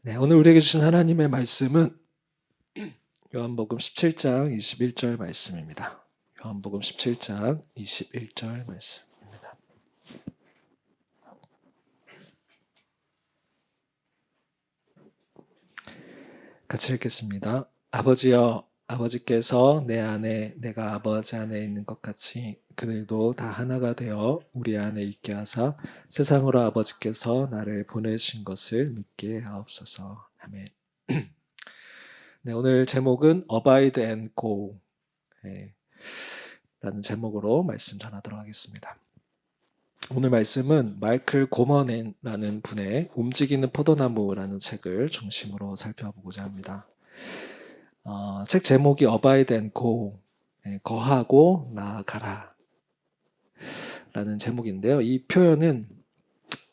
네, 오늘 우리에게 주신 하나님의 말씀은 요한복음 17장 21절 말씀입니다. 요한복음 17장 21절 말씀입니다. 같이 읽겠습니다. 아버지여, 아버지께서 내 안에 내가 아버지 안에 있는 것 같이 그들도 다 하나가 되어 우리 안에 있게 하사 세상으로 아버지께서 나를 보내신 것을 믿게 하옵소서. 아멘. 네, 오늘 제목은 Abide and Go 라는 제목으로 말씀 전하도록 하겠습니다. 오늘 말씀은 마이클 고먼라는 분의 움직이는 포도나무라는 책을 중심으로 살펴보고자 합니다. 책 제목이 Abide and Go, 거하고 나아가라 라는 제목인데요. 이 표현은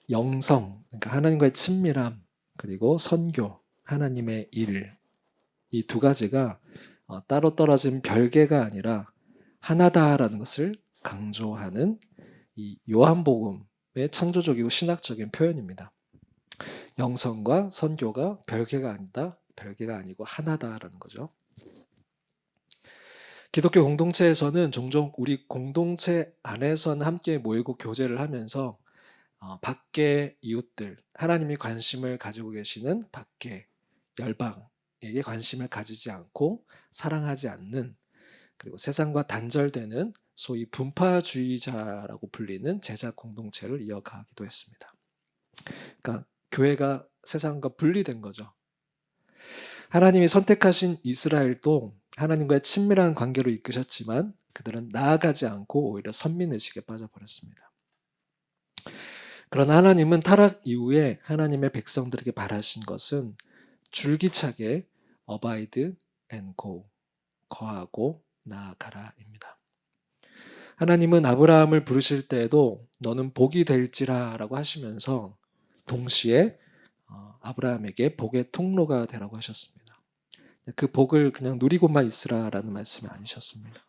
영성, 그러니까 하나님과의 친밀함, 그리고 선교, 하나님의 일, 이 두 가지가 따로 떨어진 별개가 아니라 하나다라는 것을 강조하는 이 요한복음의 창조적이고 신학적인 표현입니다. 영성과 선교가 별개가 아니고 하나다라는 거죠. 기독교 공동체에서는 종종 우리 공동체 안에서는 함께 모이고 교제를 하면서 밖의 이웃들, 하나님이 관심을 가지고 계시는 밖의 열방에게 관심을 가지지 않고 사랑하지 않는, 그리고 세상과 단절되는 소위 분파주의자라고 불리는 제자 공동체를 이어가기도 했습니다. 그러니까 교회가 세상과 분리된 거죠. 하나님이 선택하신 이스라엘도 하나님과의 친밀한 관계로 이끄셨지만 그들은 나아가지 않고 오히려 선민의식에 빠져버렸습니다. 그러나 하나님은 타락 이후에 하나님의 백성들에게 바라신 것은 줄기차게 Abide and Go, 거하고 나아가라입니다. 하나님은 아브라함을 부르실 때에도 너는 복이 될지라 라고 하시면서 동시에 아브라함에게 복의 통로가 되라고 하셨습니다. 그 복을 그냥 누리고만 있으라라는 말씀이 아니셨습니다.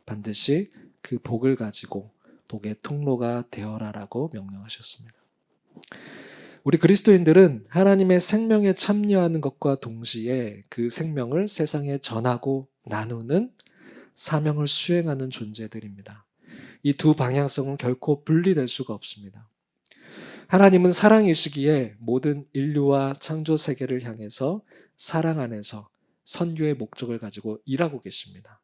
반드시 그 복을 가지고 복의 통로가 되어라라고 명령하셨습니다. 우리 그리스도인들은 하나님의 생명에 참여하는 것과 동시에 그 생명을 세상에 전하고 나누는 사명을 수행하는 존재들입니다. 이 두 방향성은 결코 분리될 수가 없습니다. 하나님은 사랑이시기에 모든 인류와 창조 세계를 향해서 사랑 안에서 선교의 목적을 가지고 일하고 계십니다.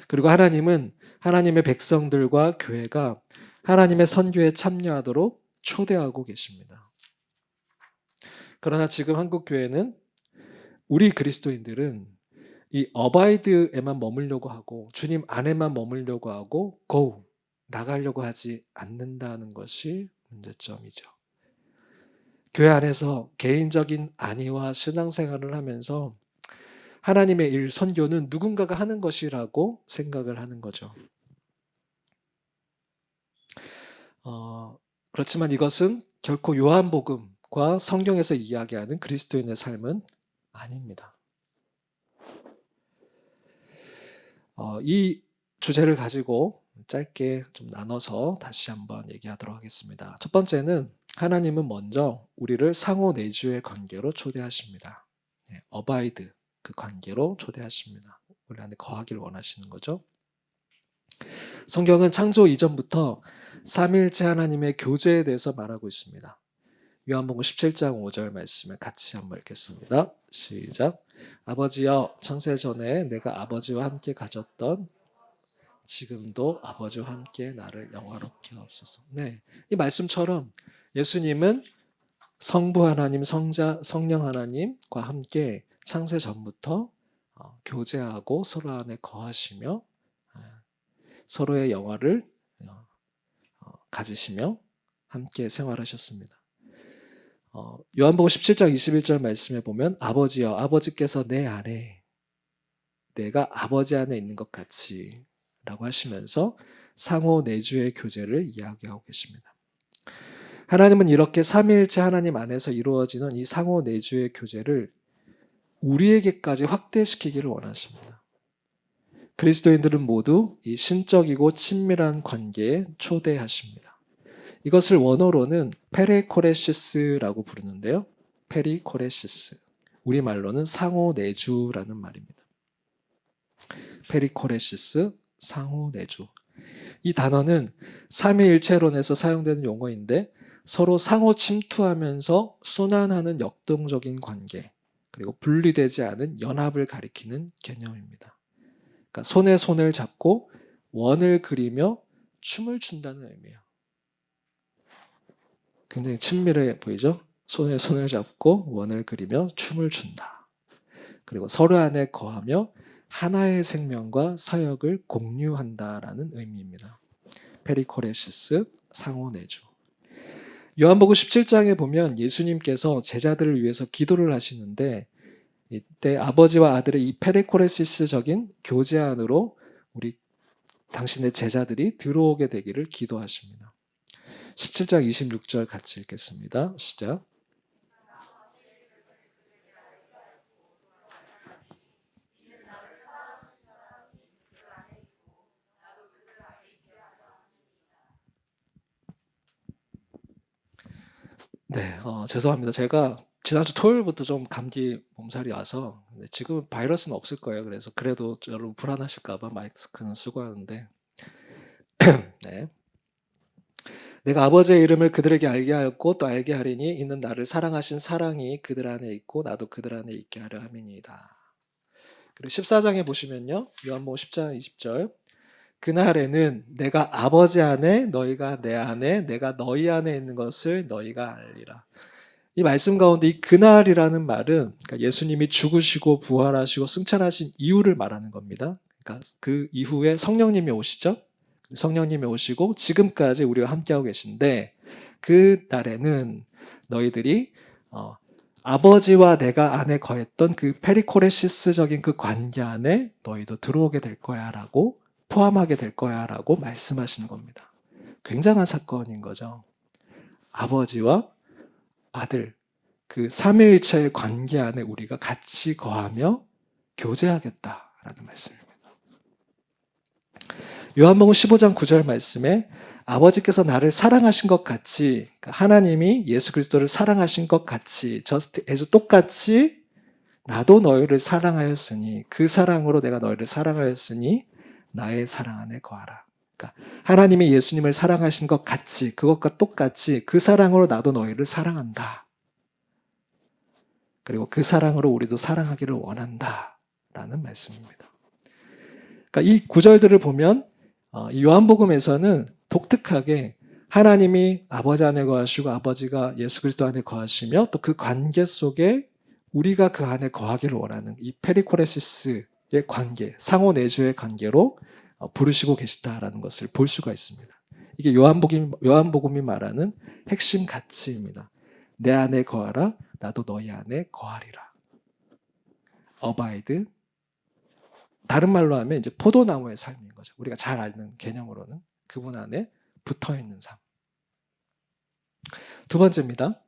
그리고 하나님은 하나님의 백성들과 교회가 하나님의 선교에 참여하도록 초대하고 계십니다. 그러나 지금 한국 교회는, 우리 그리스도인들은 이 어바이드에만 머물려고 하고 주님 안에만 머물려고 하고 go, 나가려고 하지 않는다는 것이 문제점이죠. 교회 안에서 개인적인 안위와 신앙생활을 하면서 하나님의 일, 선교는 누군가가 하는 것이라고 생각을 하는 거죠. 그렇지만 이것은 결코 요한복음과 성경에서 이야기하는 그리스도인의 삶은 아닙니다. 이 주제를 가지고 짧게 좀 나눠서 다시 한번 얘기하도록 하겠습니다. 첫 번째는 하나님은 먼저 우리를 상호 내주의 관계로 초대하십니다. 어바이드, 그 관계로 초대하십니다. 우리 안에 거하기를 원하시는 거죠. 성경은 창조 이전부터 삼위일체 하나님의 교제에 대해서 말하고 있습니다. 요한복음 17장 5절 말씀을 같이 한번 읽겠습니다. 시작. 아버지여, 창세 전에 내가 아버지와 함께 가졌던, 지금도 아버지와 함께 나를 영화롭게 하옵소서. 네, 이 말씀처럼 예수님은 성부 하나님, 성령 하나님과 함께 창세 전부터 교제하고 서로 안에 거하시며 서로의 영화를 가지시며 함께 생활하셨습니다. 요한복음 17장 21절 말씀에 보면 아버지여, 아버지께서 내 안에 내가 아버지 안에 있는 것 같이 라고 하시면서 상호 내주의 교제를 이야기하고 계십니다. 하나님은 이렇게 삼위일체 하나님 안에서 이루어지는 이 상호 내주의 교제를 우리에게까지 확대시키기를 원하십니다. 그리스도인들은 모두 이 신적이고 친밀한 관계에 초대하십니다. 이것을 원어로는 페레코레시스라고 부르는데요. 페리코레시스. 우리말로는 상호내주라는 말입니다. 페리코레시스, 상호내주. 이 단어는 삼위일체론에서 사용되는 용어인데 서로 상호 침투하면서 순환하는 역동적인 관계, 그리고 분리되지 않은 연합을 가리키는 개념입니다. 그러니까 손에 손을 잡고 원을 그리며 춤을 춘다는 의미예요. 굉장히 친밀해 보이죠? 손에 손을 잡고 원을 그리며 춤을 춘다. 그리고 서로 안에 거하며 하나의 생명과 사역을 공유한다라는 의미입니다. 페리코레시스, 상호내주. 요한복음 17장에 보면 예수님께서 제자들을 위해서 기도를 하시는데 이때 아버지와 아들의 이 페리코레시스적인 교제 안으로 우리 당신의 제자들이 들어오게 되기를 기도하십니다. 17장 26절 같이 읽겠습니다. 시작. 네, 죄송합니다. 제가 지난주 토요일부터 좀 감기 몸살이 와서 지금은 바이러스는 없을 거예요. 그래서 그래도 여러분 불안하실까 봐 마스크는 쓰고 하는데 네. 내가 아버지의 이름을 그들에게 알게 하였고 또 알게 하리니 이는 나를 사랑하신 사랑이 그들 안에 있고 나도 그들 안에 있게 하려 함이니이다. 그리고 14장에 보시면요. 요한복음 10장 20절. 그날에는 내가 아버지 안에 너희가 내 안에 내가 너희 안에 있는 것을 너희가 알리라. 이 말씀 가운데 이 그날이라는 말은 그러니까 예수님이 죽으시고 부활하시고 승천하신 이유를 말하는 겁니다. 그러니까 그 이후에 성령님이 오시죠. 성령님이 오시고 지금까지 우리와 함께하고 계신데 그 날에는 너희들이 아버지와 내가 안에 거했던 그 페리코레시스적인 그 관계 안에 너희도 들어오게 될 거야 라고 포함하게 될 거야 라고 말씀하시는 겁니다. 굉장한 사건인 거죠. 아버지와 아들, 그 삼위일체의 관계 안에 우리가 같이 거하며 교제하겠다라는 말씀입니다. 요한복음 15장 9절 말씀에 아버지께서 나를 사랑하신 것 같이, 하나님이 예수 그리스도를 사랑하신 것 같이, just as 똑같이 나도 너희를 사랑하였으니 그 사랑으로 내가 너희를 사랑하였으니 나의 사랑 안에 거하라. 그러니까 하나님이 예수님을 사랑하신 것 같이, 그것과 똑같이 그 사랑으로 나도 너희를 사랑한다. 그리고 그 사랑으로 우리도 사랑하기를 원한다. 라는 말씀입니다. 그러니까 이 구절들을 보면 이 요한복음에서는 독특하게 하나님이 아버지 안에 거하시고 아버지가 예수 그리스도 안에 거하시며 또 그 관계 속에 우리가 그 안에 거하기를 원하는 이 페리코레시스의 관계, 상호내주의 관계로 부르시고 계시다라는 것을 볼 수가 있습니다. 이게 요한복음이 말하는 핵심 가치입니다. 내 안에 거하라, 나도 너희 안에 거하리라. abide. 다른 말로 하면 이제 포도나무의 삶인 거죠. 우리가 잘 아는 개념으로는 그분 안에 붙어 있는 삶. 두 번째입니다.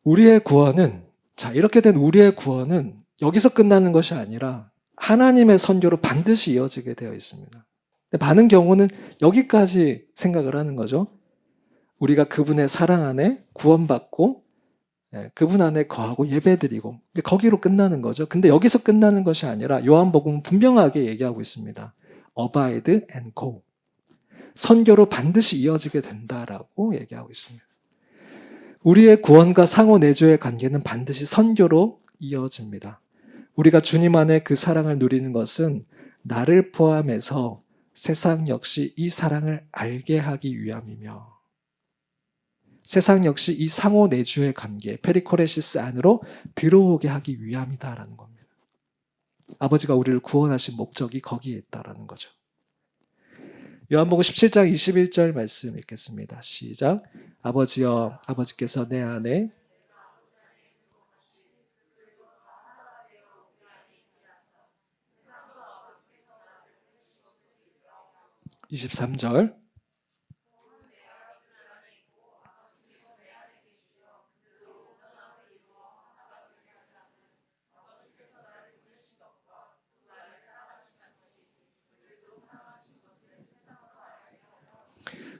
우리의 구원은, 자, 이렇게 된 우리의 구원은 여기서 끝나는 것이 아니라 하나님의 선교로 반드시 이어지게 되어 있습니다. 근데 많은 경우는 여기까지 생각을 하는 거죠. 우리가 그분의 사랑 안에 구원받고 그분 안에 거하고 예배드리고 근데 거기로 끝나는 거죠. 근데 여기서 끝나는 것이 아니라 요한복음은 분명하게 얘기하고 있습니다. Abide and go. 선교로 반드시 이어지게 된다라고 얘기하고 있습니다. 우리의 구원과 상호내주의 관계는 반드시 선교로 이어집니다. 우리가 주님 안에 그 사랑을 누리는 것은 나를 포함해서 세상 역시 이 사랑을 알게 하기 위함이며 세상 역시 이 상호내주의 관계, 페리코레시스 안으로 들어오게 하기 위함이다라는 겁니다. 아버지가 우리를 구원하신 목적이 거기에 있다라는 거죠. 요한복음 17장 21절 말씀 읽겠습니다. 시작. 아버지여, 아버지께서 내 안에 23절.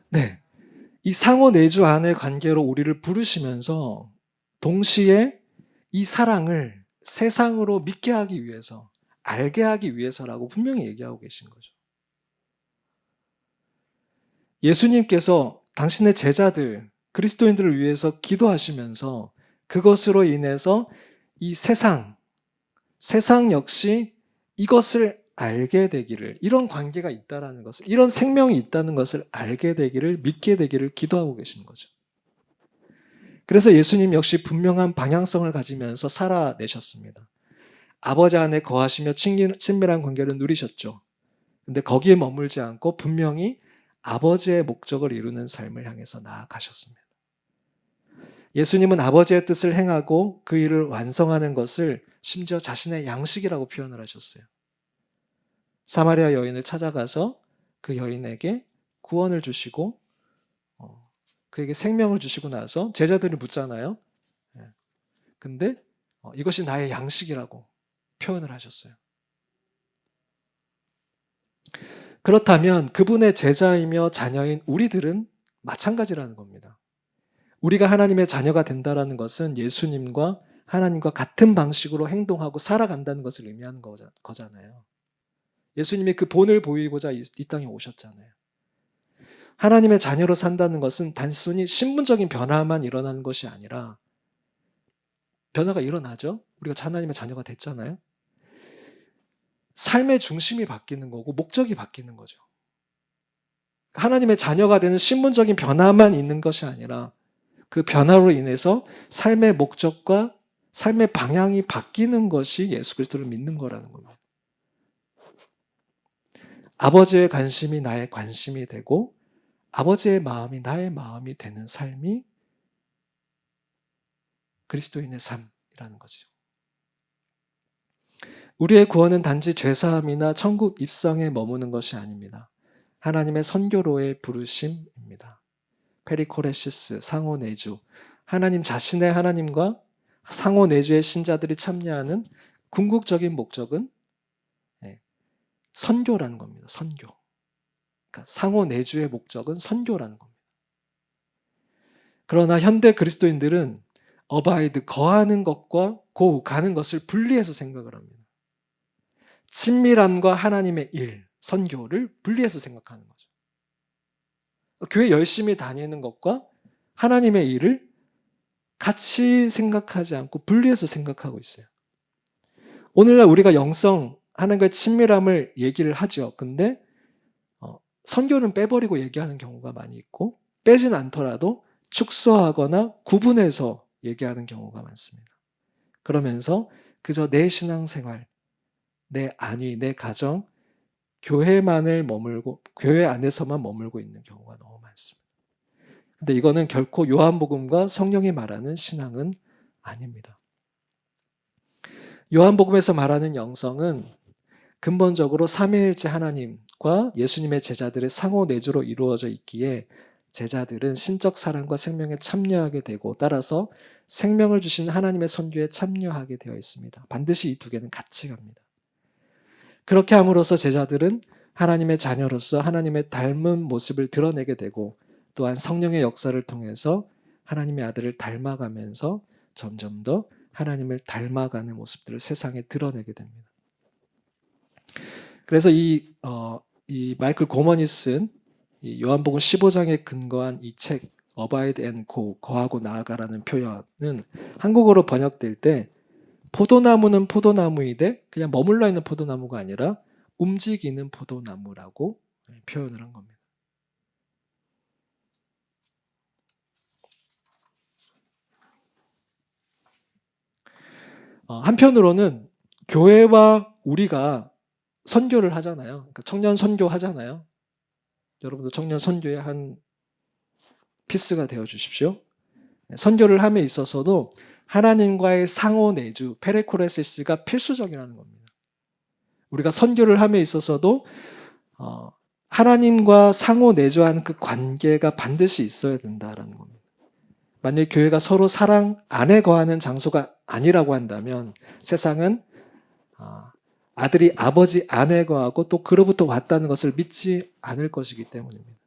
네. 이 상호 내주 안의 관계로 우리를 부르시면서 동시에 이 사랑을 세상으로 믿게 하기 위해서, 알게 하기 위해서라고 분명히 얘기하고 계신 거죠. 예수님께서 당신의 제자들, 그리스도인들을 위해서 기도하시면서 그것으로 인해서 이 세상 역시 이것을 알게 되기를, 이런 관계가 있다라는 것을, 이런 생명이 있다는 것을 알게 되기를, 믿게 되기를 기도하고 계신 거죠. 그래서 예수님 역시 분명한 방향성을 가지면서 살아내셨습니다. 아버지 안에 거하시며 친밀한 관계를 누리셨죠. 근데 거기에 머물지 않고 분명히 아버지의 목적을 이루는 삶을 향해서 나아가셨습니다. 예수님은 아버지의 뜻을 행하고 그 일을 완성하는 것을 심지어 자신의 양식이라고 표현을 하셨어요. 사마리아 여인을 찾아가서 그 여인에게 구원을 주시고 그에게 생명을 주시고 나서 제자들이 묻잖아요. 근데 이것이 나의 양식이라고 표현을 하셨어요. 그렇다면 그분의 제자이며 자녀인 우리들은 마찬가지라는 겁니다. 우리가 하나님의 자녀가 된다는 것은 예수님과 하나님과 같은 방식으로 행동하고 살아간다는 것을 의미하는 거잖아요. 예수님이 그 본을 보이고자 이 땅에 오셨잖아요. 하나님의 자녀로 산다는 것은 단순히 신분적인 변화만 일어나는 것이 아니라, 변화가 일어나죠. 우리가 하나님의 자녀가 됐잖아요. 삶의 중심이 바뀌는 거고 목적이 바뀌는 거죠. 하나님의 자녀가 되는 신분적인 변화만 있는 것이 아니라 그 변화로 인해서 삶의 목적과 삶의 방향이 바뀌는 것이 예수 그리스도를 믿는 거라는 겁니다. 아버지의 관심이 나의 관심이 되고 아버지의 마음이 나의 마음이 되는 삶이 그리스도인의 삶이라는 거죠. 우리의 구원은 단지 죄사함이나 천국 입성에 머무는 것이 아닙니다. 하나님의 선교로의 부르심입니다. 페리코레시스, 상호내주, 하나님 자신의 하나님과 상호내주의 신자들이 참여하는 궁극적인 목적은 선교라는 겁니다. 선교. 그러니까 상호내주의 목적은 선교라는 겁니다. 그러나 현대 그리스도인들은 어바이드, 거하는 것과 고, 가는 것을 분리해서 생각을 합니다. 친밀함과 하나님의 일, 선교를 분리해서 생각하는 거죠. 교회 열심히 다니는 것과 하나님의 일을 같이 생각하지 않고 분리해서 생각하고 있어요. 오늘날 우리가 영성, 하나님과의 친밀함을 얘기를 하죠. 근데 선교는 빼버리고 얘기하는 경우가 많이 있고, 빼진 않더라도 축소하거나 구분해서 얘기하는 경우가 많습니다. 그러면서 그저 내 신앙생활, 내 안위, 내 가정, 교회만을 머물고, 교회 안에서만 머물고 있는 경우가 너무 많습니다. 근데 이거는 결코 요한복음과 성령이 말하는 신앙은 아닙니다. 요한복음에서 말하는 영성은 근본적으로 삼위일체 하나님과 예수님의 제자들의 상호내주로 이루어져 있기에 제자들은 신적 사랑과 생명에 참여하게 되고, 따라서 생명을 주신 하나님의 선교에 참여하게 되어 있습니다. 반드시 이 두 개는 같이 갑니다. 그렇게 함으로써 제자들은 하나님의 자녀로서 하나님의 닮은 모습을 드러내게 되고, 또한 성령의 역사를 통해서 하나님의 아들을 닮아가면서 점점 더 하나님을 닮아가는 모습들을 세상에 드러내게 됩니다. 그래서 이 마이클 고먼이 쓴 이 요한복음 15장에 근거한 이 책 Abide and Go, 거하고 나아가라는 표현은 한국어로 번역될 때 포도나무는 포도나무이되 그냥 머물러 있는 포도나무가 아니라 움직이는 포도나무라고 표현을 한 겁니다. 한편으로는 교회와 우리가 선교를 하잖아요. 그러니까 청년 선교 하잖아요. 여러분도 청년 선교의 한 피스가 되어 주십시오. 선교를 함에 있어서도 하나님과의 상호 내주, 페레코레시스가 필수적이라는 겁니다. 우리가 선교를 함에 있어서도 하나님과 상호 내주하는 그 관계가 반드시 있어야 된다라는 겁니다. 만약 교회가 서로 사랑 안에 거하는 장소가 아니라고 한다면 세상은 아들이 아버지 안에 거하고 또 그로부터 왔다는 것을 믿지 않을 것이기 때문입니다.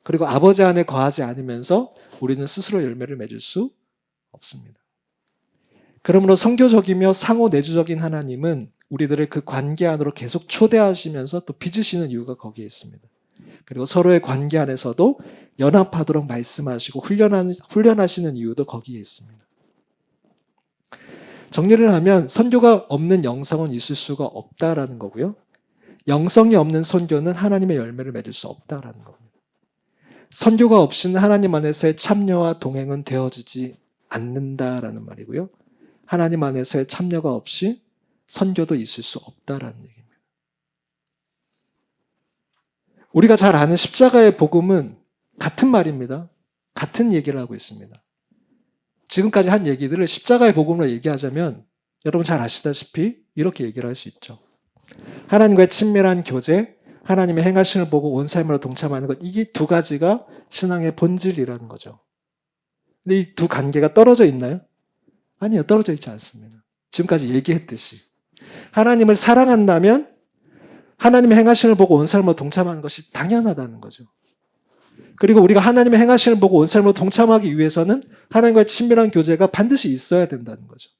그리고 아버지 안에 거하지 않으면서 우리는 스스로 열매를 맺을 수 없습니다. 그러므로 선교적이며 상호 내주적인 하나님은 우리들을 그 관계 안으로 계속 초대하시면서 또 빚으시는 이유가 거기에 있습니다. 그리고 서로의 관계 안에서도 연합하도록 말씀하시고 훈련하시는 이유도 거기에 있습니다. 정리를 하면 선교가 없는 영성은 있을 수가 없다라는 거고요. 영성이 없는 선교는 하나님의 열매를 맺을 수 없다라는 겁니다. 선교가 없이는 하나님 안에서의 참여와 동행은 되어지지 않는다라는 말이고요. 하나님 안에서의 참여가 없이 선교도 있을 수 없다라는 얘기입니다. 우리가 잘 아는 십자가의 복음은 같은 말입니다. 같은 얘기를 하고 있습니다. 지금까지 한 얘기들을 십자가의 복음으로 얘기하자면 여러분 잘 아시다시피 이렇게 얘기를 할 수 있죠. 하나님과의 친밀한 교제, 하나님의 행하심을 보고 온 삶으로 동참하는 것, 이게 두 가지가 신앙의 본질이라는 거죠. 근데 이 두 관계가 떨어져 있나요? 아니요, 떨어져 있지 않습니다. 지금까지 얘기했듯이 하나님을 사랑한다면 하나님의 행하심을 보고 온 삶으로 동참하는 것이 당연하다는 거죠. 그리고 우리가 하나님의 행하심을 보고 온 삶으로 동참하기 위해서는 하나님과의 친밀한 교제가 반드시 있어야 된다는 거죠.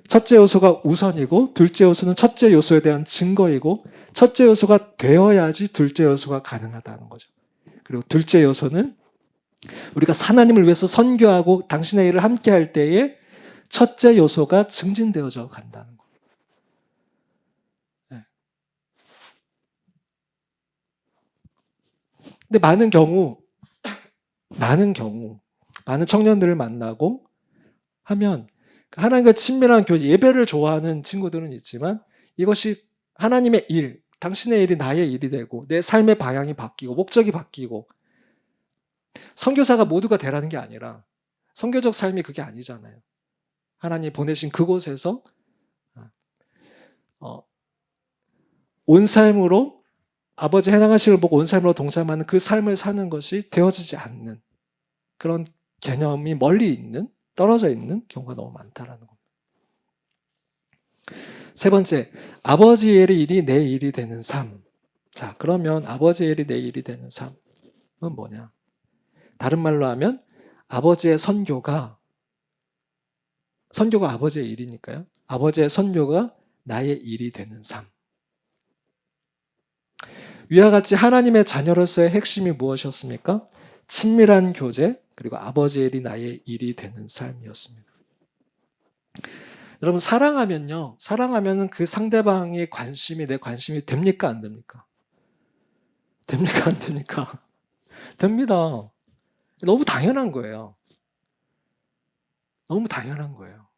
첫째 요소가 우선이고 둘째 요소는 첫째 요소에 대한 증거이고 첫째 요소가 되어야지 둘째 요소가 가능하다는 거죠. 그리고 둘째 요소는 우리가 하나님을 위해서 선교하고 당신의 일을 함께 할 때에 첫째 요소가 증진되어져 간다는 거예요. 근데 많은 경우 많은 청년들을 만나고 하면 하나님과 친밀한 교제, 예배를 좋아하는 친구들은 있지만 이것이 하나님의 일, 당신의 일이 나의 일이 되고 내 삶의 방향이 바뀌고 목적이 바뀌고 선교사가 모두가 되라는 게 아니라 선교적 삶이 그게 아니잖아요. 하나님이 보내신 그곳에서 온 삶으로 아버지 행하심을 보고 온 삶으로 동참하는 그 삶을 사는 것이 되어지지 않는 그런 개념이 멀리 있는, 떨어져 있는 경우가 너무 많다라는 겁니다. 세 번째, 아버지의 일이 내 일이 되는 삶. 자, 그러면 아버지의 일이 내 일이 되는 삶은 뭐냐? 다른 말로 하면 아버지의 선교가 아버지의 일이니까요. 아버지의 선교가 나의 일이 되는 삶. 위와 같이 하나님의 자녀로서의 핵심이 무엇이었습니까? 친밀한 교제, 그리고 아버지의 일이 나의 일이 되는 삶이었습니다. 여러분, 사랑하면은 그 상대방의 관심이 내 관심이 됩니까? 안 됩니까? 됩니까? 안 됩니까? 됩니다. 너무 당연한 거예요. 너무 당연한 거예요.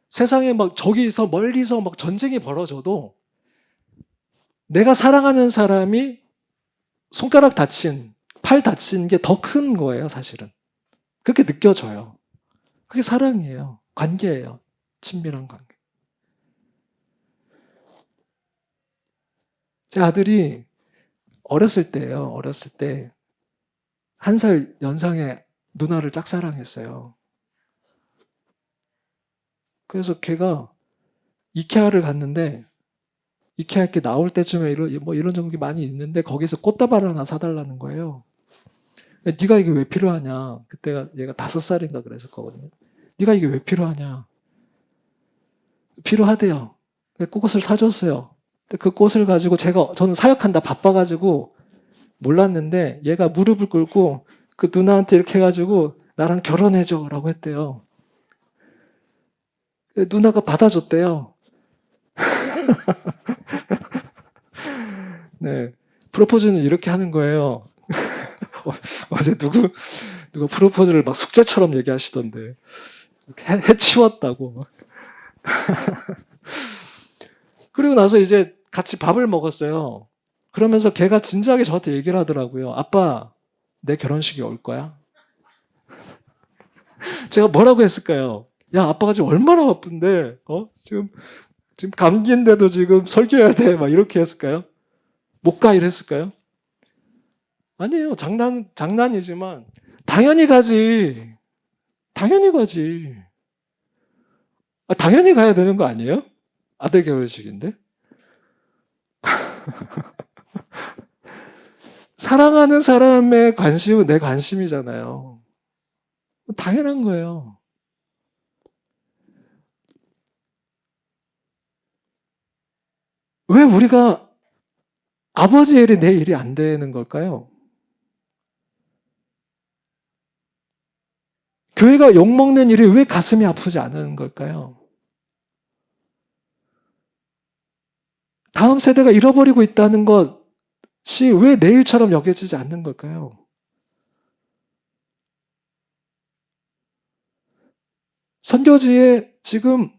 세상에 막 저기서 멀리서 막 전쟁이 벌어져도 내가 사랑하는 사람이 손가락 다친, 팔 다친 게 더 큰 거예요, 사실은. 그렇게 느껴져요. 그게 사랑이에요. 관계예요. 친밀한 관계. 제 아들이 어렸을 때예요. 어렸을 때 1살 연상의 누나를 짝사랑했어요. 그래서 걔가 이케아를 갔는데 이케아 이렇게 나올 때쯤에 이런 종목이 많이 있는데 거기서 꽃다발 하나 사달라는 거예요. 네가 이게 왜 필요하냐? 그때가 얘가 5살인가 그랬었거든요. 네가 이게 왜 필요하냐? 필요하대요. 꽃을 사줬어요. 그 꽃을 가지고 저는 사역한다 바빠가지고 몰랐는데 얘가 무릎을 꿇고 그 누나한테 이렇게 해가지고 나랑 결혼해줘 라고 했대요. 누나가 받아줬대요. 네. 프로포즈는 이렇게 하는 거예요. 어제 누가 프로포즈를 막 숙제처럼 얘기하시던데. 해치웠다고. 그리고 나서 이제 같이 밥을 먹었어요. 그러면서 걔가 진지하게 저한테 얘기를 하더라고요. 아빠, 내 결혼식이 올 거야? 제가 뭐라고 했을까요? 야, 아빠가 지금 얼마나 바쁜데, 지금 감기인데도 지금 설교해야 돼. 막 이렇게 했을까요? 못 가 이랬을까요? 아니에요. 장난이지만, 당연히 가지. 당연히 가지. 당연히 가야 되는 거 아니에요? 아들 결혼식인데? 사랑하는 사람의 관심은 내 관심이잖아요. 당연한 거예요. 왜 우리가 아버지의 일이 내 일이 안 되는 걸까요? 교회가 욕먹는 일이 왜 가슴이 아프지 않은 걸까요? 다음 세대가 잃어버리고 있다는 것이 왜 내 일처럼 여겨지지 않는 걸까요? 선교지에 지금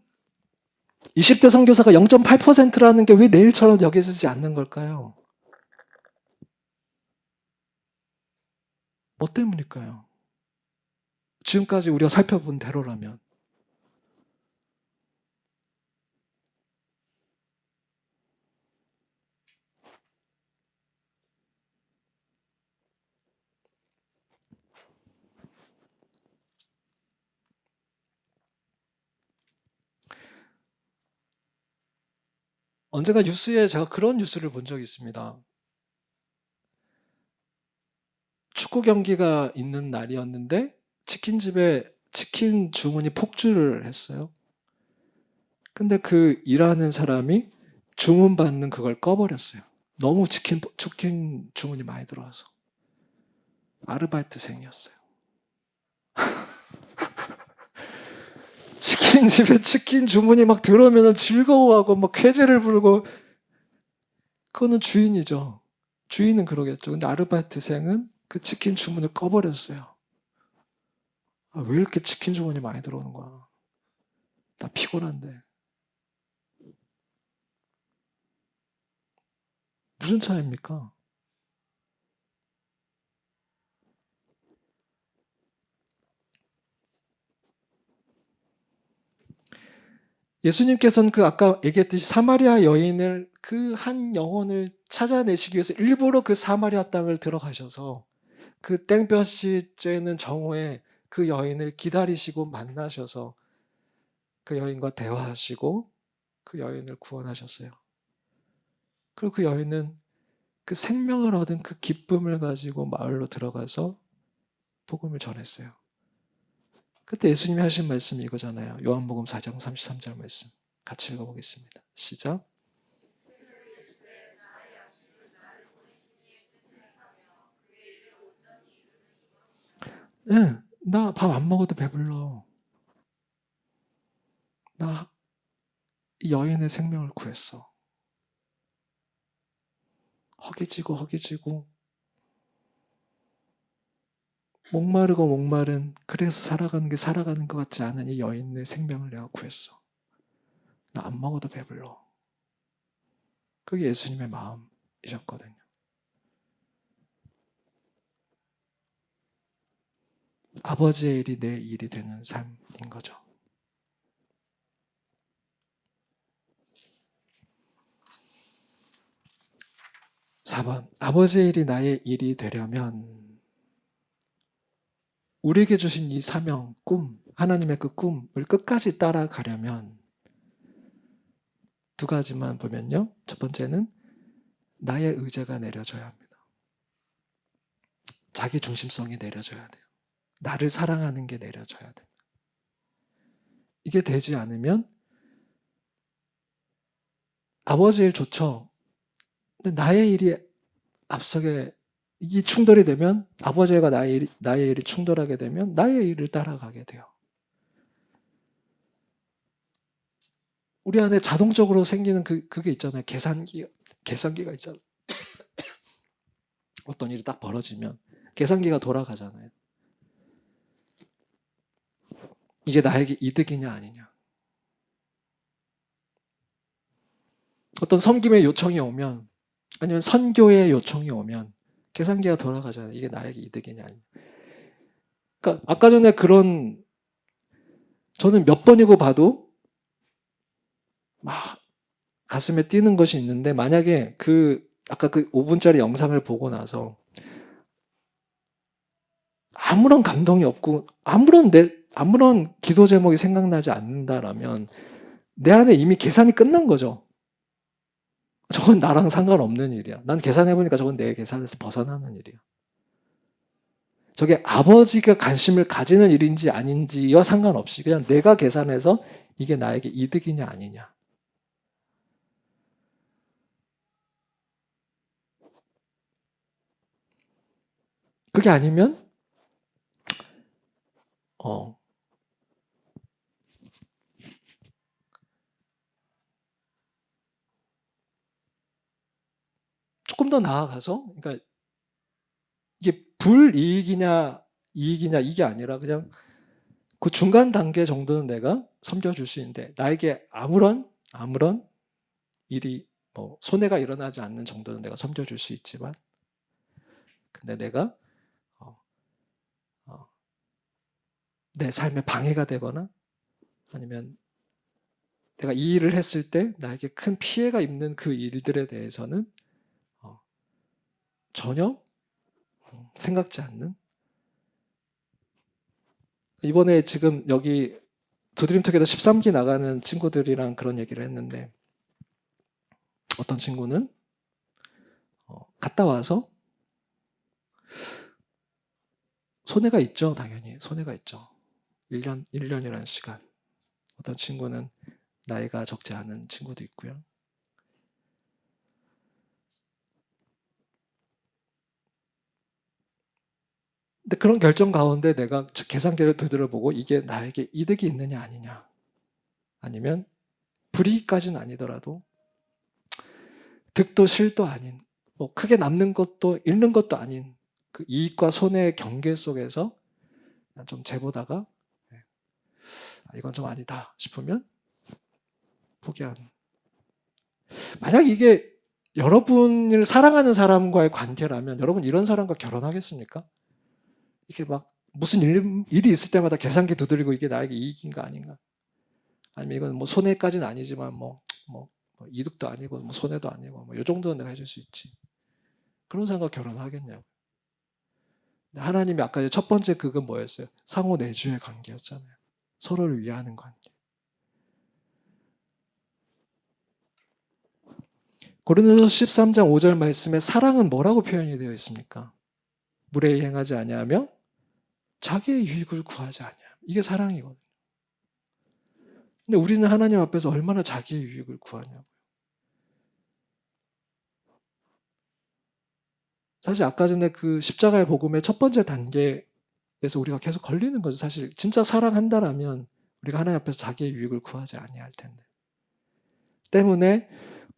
20대 선교사가 0.8%라는 게 왜 내 일처럼 여겨지지 않는 걸까요? 뭐 때문일까요? 지금까지 우리가 살펴본 대로라면. 언젠가 뉴스에 제가 그런 뉴스를 본 적이 있습니다. 축구 경기가 있는 날이었는데 치킨집에 치킨 주문이 폭주를 했어요. 근데 그 일하는 사람이 주문 받는 그걸 꺼버렸어요. 너무 치킨 주문이 많이 들어와서. 아르바이트생이었어요. 치킨집에 치킨 주문이 막 들어오면 즐거워하고 막 쾌재를 부르고, 그거는 주인이죠. 주인은 그러겠죠. 근데 아르바이트생은 그 치킨 주문을 꺼버렸어요. 아, 왜 이렇게 치킨 주문이 많이 들어오는 거야? 나 피곤한데. 무슨 차이입니까? 예수님께서는 그 아까 얘기했듯이 사마리아 여인을, 그 한 영혼을 찾아내시기 위해서 일부러 그 사마리아 땅을 들어가셔서 그 땡볕이 쬐는 정오에 그 여인을 기다리시고 만나셔서 그 여인과 대화하시고 그 여인을 구원하셨어요. 그리고 그 여인은 그 생명을 얻은 그 기쁨을 가지고 마을로 들어가서 복음을 전했어요. 그때 예수님이 하신 말씀이 이거잖아요. 요한복음 4장 33절 말씀. 같이 읽어보겠습니다. 시작. 네, 나 밥 안 먹어도 배불러. 나 이 여인의 생명을 구했어. 허기지고 허기지고 목마르고 목마른, 그래서 살아가는 게 살아가는 것 같지 않은 이 여인의 생명을 내가 구했어. 나 안 먹어도 배불러. 그게 예수님의 마음이셨거든요. 아버지의 일이 내 일이 되는 삶인 거죠. 4번, 아버지의 일이 나의 일이 되려면 우리에게 주신 이 사명, 꿈, 하나님의 그 꿈을 끝까지 따라가려면 두 가지만 보면요. 첫 번째는 나의 의제가 내려져야 합니다. 자기 중심성이 내려져야 돼요. 나를 사랑하는 게 내려져야 돼요. 이게 되지 않으면 아버지 일 좋죠. 근데 나의 일이 앞서게, 이 충돌이 되면 아버지 일과 나의 일이 충돌하게 되면 나의 일을 따라가게 돼요. 우리 안에 자동적으로 생기는 그게 있잖아요. 계산기가 있잖아요. 어떤 일이 딱 벌어지면 계산기가 돌아가잖아요. 이게 나에게 이득이냐 아니냐. 어떤 섬김의 요청이 오면, 아니면 선교의 요청이 오면 계산기가 돌아가잖아요. 이게 나에게 이득이냐 아니냐. 그러니까 아까 전에 그런, 저는 몇 번이고 봐도 막 가슴에 뛰는 것이 있는데, 만약에 아까 그 5분짜리 영상을 보고 나서 아무런 감동이 없고 아무런 기도 제목이 생각나지 않는다라면 내 안에 이미 계산이 끝난 거죠. 저건 나랑 상관없는 일이야. 난 계산해보니까 저건 내 계산에서 벗어나는 일이야. 저게 아버지가 관심을 가지는 일인지 아닌지와 상관없이 그냥 내가 계산해서 이게 나에게 이득이냐 아니냐. 그게 아니면 어, 조금 더 나아가서 그러니까 이게 불이익이냐 이익이냐 이게 아니라 그냥 그 중간 단계 정도는 내가 섬겨줄 수 있는데 나에게 아무런 일이 뭐 손해가 일어나지 않는 정도는 내가 섬겨줄 수 있지만 근데 내가 어, 어, 내 삶에 방해가 되거나 아니면 내가 이 일을 했을 때 나에게 큰 피해가 있는 그 일들에 대해서는 어, 전혀 생각지 않는 이번에 지금 여기 두드림톡에도 13기 나가는 친구들이랑 그런 얘기를 했는데 어떤 친구는 갔다 와서 손해가 있죠. 당연히 손해가 있죠. 1년이라는 시간. 어떤 친구는 나이가 적지 않은 친구도 있고요. 근데 그런 결정 가운데 내가 계산기를 되돌아보고 이게 나에게 이득이 있느냐 아니냐 아니면 불이익까지는 아니더라도 득도 실도 아닌 뭐 크게 남는 것도 잃는 것도 아닌 그 이익과 손해의 경계 속에서 좀 재보다가 이건 좀 아니다 싶으면 포기하는. 만약 이게 여러분을 사랑하는 사람과의 관계라면 여러분 이런 사람과 결혼하겠습니까? 이게 막 무슨 일이 있을 때마다 계산기 두드리고 이게 나에게 이익인가 아닌가? 아니면 이건 뭐 손해까지는 아니지만 뭐 이득도 아니고 뭐 손해도 아니고 뭐 이 정도는 내가 해줄 수 있지. 그런 사람과 결혼하겠냐고. 하나님이 아까 첫 번째 그건 뭐였어요? 상호 내주의 관계였잖아요. 서로를 위하는 관계. 고린도서 13장 5절 말씀에 사랑은 뭐라고 표현이 되어 있습니까? 물에 행하지 아니하며 자기의 유익을 구하지 아니하며 이게 사랑이거든요. 근데 우리는 하나님 앞에서 얼마나 자기의 유익을 구하냐고요. 사실 아까 전에 그 십자가의 복음의 첫 번째 단계에서 우리가 계속 걸리는 거죠. 사실 진짜 사랑한다라면 우리가 하나님 앞에서 자기의 유익을 구하지 아니할 텐데. 때문에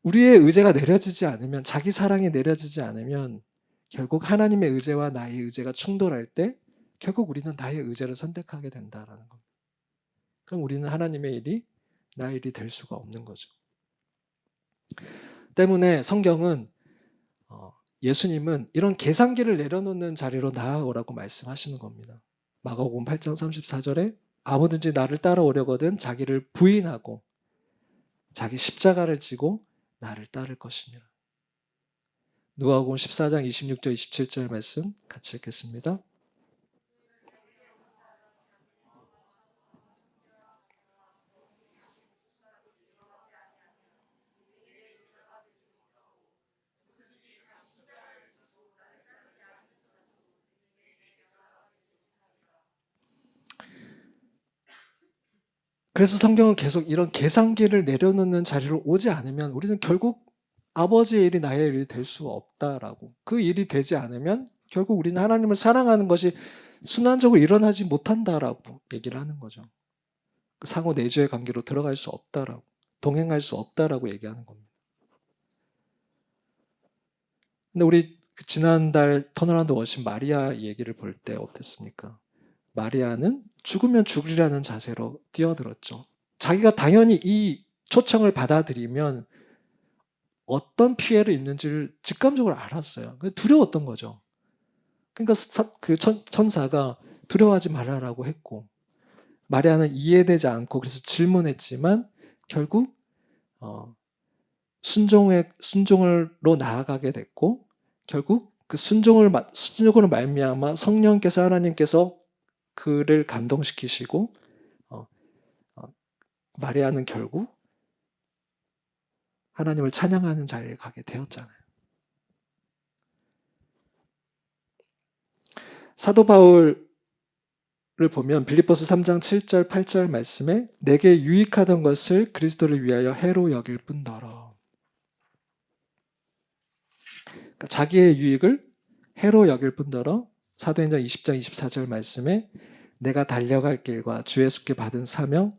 우리의 의제가 내려지지 않으면 자기 사랑이 내려지지 않으면 결국 하나님의 의제와 나의 의제가 충돌할 때 결국 우리는 나의 의제를 선택하게 된다라는 겁니다. 그럼 우리는 하나님의 일이 나의 일이 될 수가 없는 거죠. 때문에 성경은 예수님은 이런 계산기를 내려놓는 자리로 나아오라고 말씀하시는 겁니다. 마가복음 8장 34절에 아무든지 나를 따라오려거든 자기를 부인하고 자기 십자가를 지고 나를 따를 것이니라. 누가복음 14장 26절 27절 말씀 같이 읽겠습니다. 그래서 성경은 계속 이런 계산기를 내려놓는 자리로 오지 않으면 우리는 결국 아버지의 일이 나의 일이 될 수 없다라고. 그 일이 되지 않으면 결국 우리는 하나님을 사랑하는 것이 순환적으로 일어나지 못한다라고 얘기를 하는 거죠. 그 상호 내주의 관계로 들어갈 수 없다라고. 동행할 수 없다라고 얘기하는 겁니다. 근데 우리 지난달 터널라운드 워십 마리아 얘기를 볼 때 어땠습니까? 마리아는 죽으면 죽으리라는 자세로 뛰어들었죠. 자기가 당연히 이 초청을 받아들이면 어떤 피해를 입는지를 직감적으로 알았어요. 두려웠던 거죠. 그러니까 그 천사가 두려워하지 말라라고 했고 마리아는 이해되지 않고 그래서 질문했지만 결국 순종으로 나아가게 됐고 결국 그 순종으로 말미암아 성령께서 하나님께서 그를 감동시키시고 어, 어, 마리아는 결국 하나님을 찬양하는 자리에 가게 되었잖아요. 사도 바울을 보면 빌립보서 3장 7절 8절 말씀에 내게 유익하던 것을 그리스도를 위하여 해로 여길 뿐더러, 그러니까 자기의 유익을 해로 여길 뿐더러 사도행전 20장 24절 말씀에 내가 달려갈 길과 주 예수께 받은 사명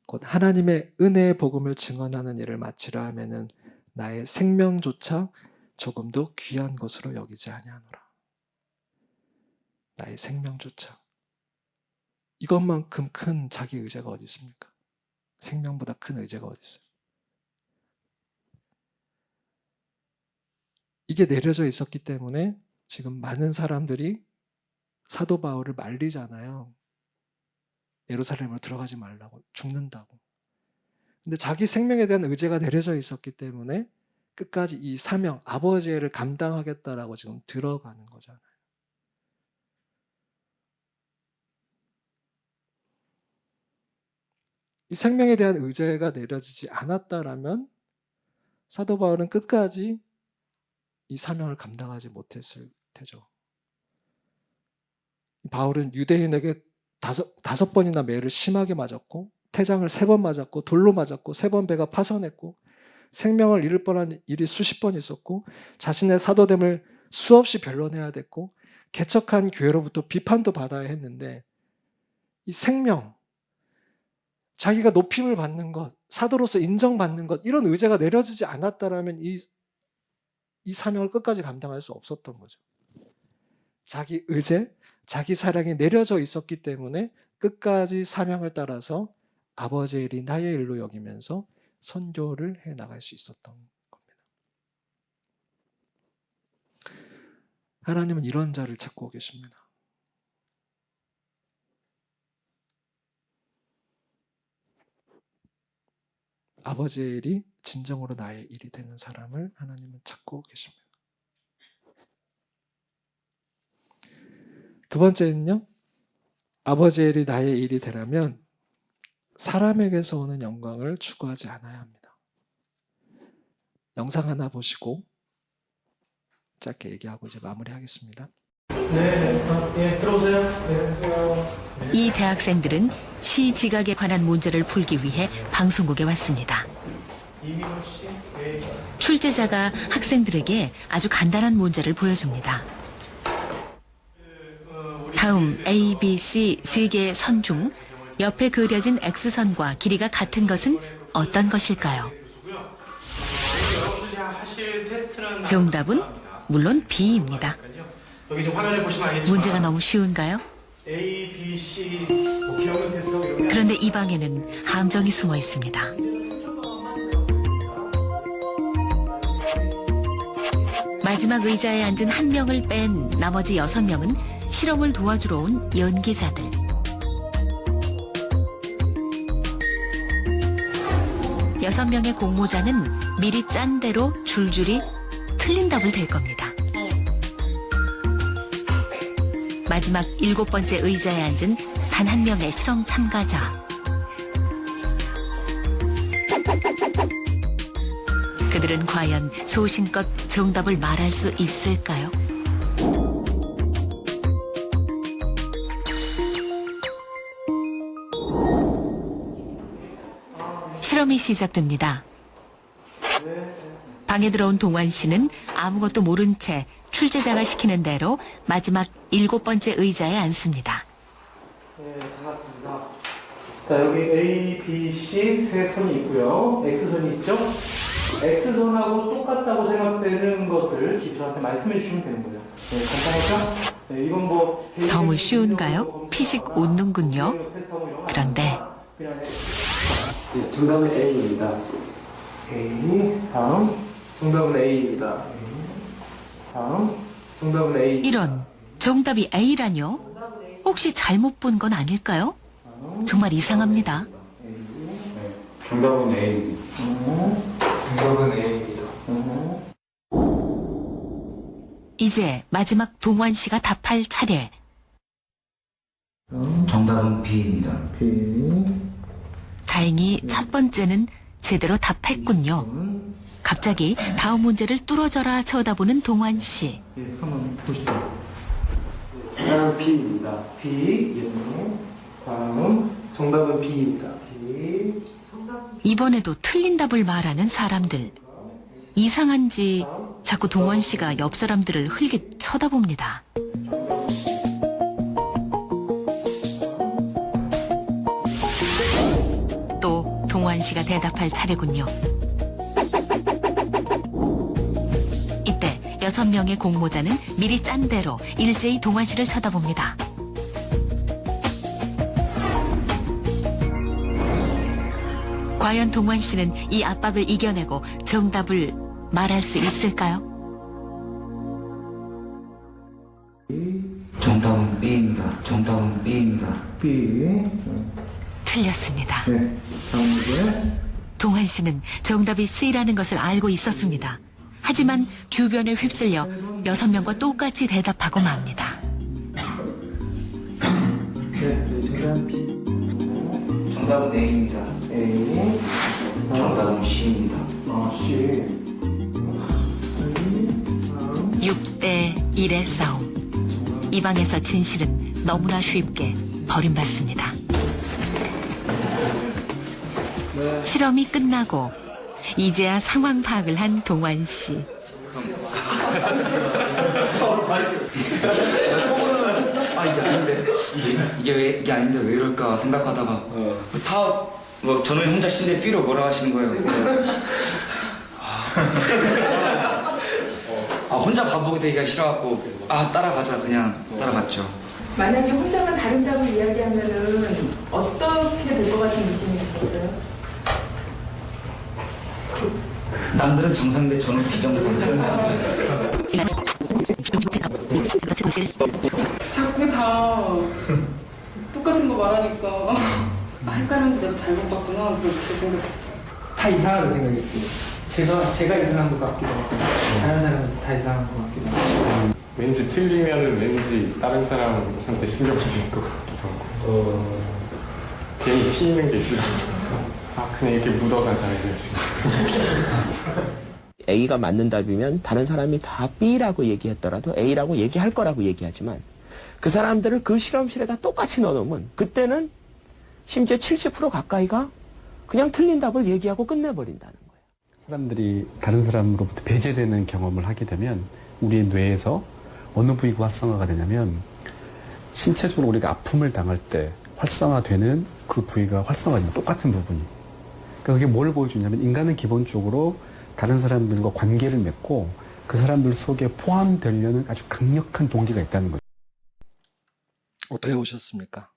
곧 하나님의 은혜의 복음을 증언하는 일을 마치려 하면은 나의 생명조차 조금도 귀한 것으로 여기지 아니하노라. 나의 생명조차. 이것만큼 큰 자기 의제가 어디 있습니까? 생명보다 큰 의제가 어디 있어요? 이게 내려져 있었기 때문에 지금 많은 사람들이 사도 바울을 말리잖아요. 예루살렘으로 들어가지 말라고, 죽는다고. 근데 자기 생명에 대한 의제가 내려져 있었기 때문에 끝까지 이 사명, 아버지의 일을 감당하겠다라고 지금 들어가는 거잖아요. 이 생명에 대한 의제가 내려지지 않았다라면 사도 바울은 끝까지 이 사명을 감당하지 못했을 테죠. 바울은 유대인에게 다섯 번이나 매를 심하게 맞았고 태장을 3번 맞았고 돌로 맞았고 3번 배가 파손했고 생명을 잃을 뻔한 일이 수십 번 있었고 자신의 사도됨을 수없이 변론해야 됐고 개척한 교회로부터 비판도 받아야 했는데 이 생명, 자기가 높임을 받는 것, 사도로서 인정받는 것, 이런 의제가 내려지지 않았다라면 이 사명을 끝까지 감당할 수 없었던 거죠. 자기 의제, 자기 사랑이 내려져 있었기 때문에 끝까지 사명을 따라서 아버지의 일이 나의 일로 여기면서 선교를 해나갈 수 있었던 겁니다. 하나님은 이런 자를 찾고 계십니다. 아버지의 일이 진정으로 나의 일이 되는 사람을 하나님은 찾고 계십니다. 두 번째는요, 아버지의 일이 나의 일이 되려면 사람에게서 오는 영광을 추구하지 않아야 합니다. 영상 하나 보시고 짧게 얘기하고 이제 마무리하겠습니다. 네, 들어오세요. 네. 이 대학생들은 시지각에 관한 문제를 풀기 위해 방송국에 왔습니다. 이민호 씨, 네. 출제자가 학생들에게 아주 간단한 문제를 보여줍니다. 다음 A, B, C 3개의 선 중 옆에 그려진 X선과 길이가 같은 것은 어떤 것일까요? 정답은 물론 B입니다. 여기 지금 화면에 보시면 알겠지만 문제가 너무 쉬운가요? A, B, C 기억력 테스트라고 이렇게 그런데 이 방에는 함정이 숨어 있습니다. 마지막 의자에 앉은 한 명을 뺀 나머지 6명은 실험을 도와주러 온 연기자들. 여섯 명의 공모자는 미리 짠 대로 줄줄이 틀린 답을 댈 겁니다. 마지막 7번째 의자에 앉은 단 한 명의 실험 참가자. 그들은 과연 소신껏 정답을 말할 수 있을까요? 실험이 시작됩니다. 방에 들어온 동환 씨는 아무것도 모른 채 출제자가 시키는 대로 마지막 7번째 의자에 앉습니다. 네, 반갑습니다. 자, 여기 A, B, C 세 선이 있고요. X선이 있죠? X선하고 똑같다고 생각되는 것을 기초한테 말씀해 주시면 되는 거예요. 네, 간단하죠? 네, 이건 뭐 너무 쉬운가요? 피식 웃는군요. 그런데 네, 정답은 A입니다. A, 다음. 정답은 A입니다. 다음. 정답은 A. 이런 정답이 A라뇨? 혹시 잘못 본 건 아닐까요? 정말 이상합니다. 정답은 A입니다. 정답은 A입니다. 이제 마지막 동환 씨가 답할 차례. 정답은 B입니다. 다행히 첫 번째는 제대로 답했군요. 갑자기 다음 문제를 뚫어져라 쳐다보는 동환 씨. 예, 한번 보시죠. 다음 B입니다. B. 예. 다음 정답은 B입니다. B. 이번에도 틀린 답을 말하는 사람들. 이상한지 자꾸 동환 씨가 옆 사람들을 흘게 쳐다봅니다. 또 동환 씨가 대답할 차례군요. 이때 6명의 공모자는 미리 짠 대로 일제히 동환 씨를 쳐다봅니다. 과연 동환 씨는 이 압박을 이겨내고 정답을 말할 수 있을까요? 정답은 B입니다. 정답은 B입니다. B. 틀렸습니다. 네. 다음 문제. 동환 씨는 정답이 C라는 것을 알고 있었습니다. 하지만 주변에 휩쓸려 6명과 똑같이 대답하고 맙니다. 네. 정답 B. 정답은 A입니다. A. 정답은 C입니다. C. 6대 1의 싸움. 이 방에서 진실은 너무나 쉽게 버림받습니다. 실험이 끝나고 이제야 상황 파악을 한 동환 씨. 이게 아닌데 왜 이럴까 생각하다가 저는 혼자 신데 B로 뭐라 하시는 거예요. 혼자 바보게 되기가 싫어갖고 따라가자 그냥 따라갔죠. 만약에 혼자만 다른 답을 이야기하면은 어떻게 될 것 같은 느낌이 있었어요? 남들은 정상인데 저는 비정상. 자꾸 다 똑같은 거 말하니까 헷갈렸는데 내가 잘못 봤구나 그렇게 생각했어요. 다 이상하게 생각했어요. 제가 이상한 것 같기도 하고, 다른 사람은 다 이상한 것 같기도 하고. 왠지 틀리면은 왠지 다른 사람한테 신경 쓰일 것 같기도 하고. 괜히 튀는 게 싫어서. 그냥 이렇게 묻어가자 이런 식으로. A가 맞는 답이면 다른 사람이 다 B라고 얘기했더라도 A라고 얘기할 거라고 얘기하지만 그 사람들을 그 실험실에다 똑같이 넣어놓으면 그때는 심지어 70% 가까이가 그냥 틀린 답을 얘기하고 끝내버린다는 거예요. 사람들이 다른 사람으로부터 배제되는 경험을 하게 되면 우리의 뇌에서 어느 부위가 활성화가 되냐면 신체적으로 우리가 아픔을 당할 때 활성화되는 그 부위가 활성화되는 똑같은 부분이. 그러니까 그게 뭘 보여주냐면 인간은 기본적으로 다른 사람들과 관계를 맺고 그 사람들 속에 포함되려는 아주 강력한 동기가 있다는 거죠. 어떻게 보셨습니까?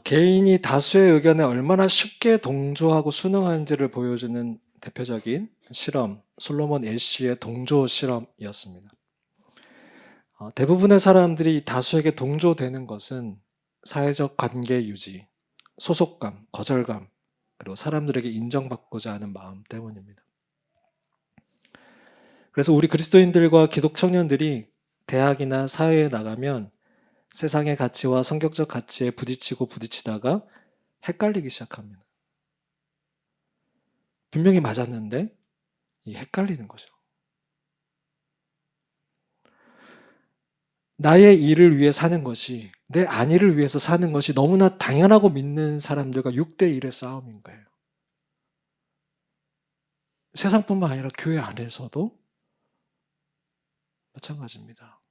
개인이 다수의 의견에 얼마나 쉽게 동조하고 순응하는지를 보여주는 대표적인 실험, 솔로몬 애쉬의 동조 실험이었습니다. 대부분의 사람들이 다수에게 동조되는 것은 사회적 관계 유지, 소속감, 거절감, 그리고 사람들에게 인정받고자 하는 마음 때문입니다. 그래서 우리 그리스도인들과 기독 청년들이 대학이나 사회에 나가면 세상의 가치와 성격적 가치에 부딪히다가 헷갈리기 시작합니다. 분명히 맞았는데 이게 헷갈리는 거죠. 나의 일을 위해 사는 것이, 내 안위를 위해서 사는 것이 너무나 당연하고 믿는 사람들과 6대1의 싸움인 거예요. 세상뿐만 아니라 교회 안에서도 마찬가지입니다.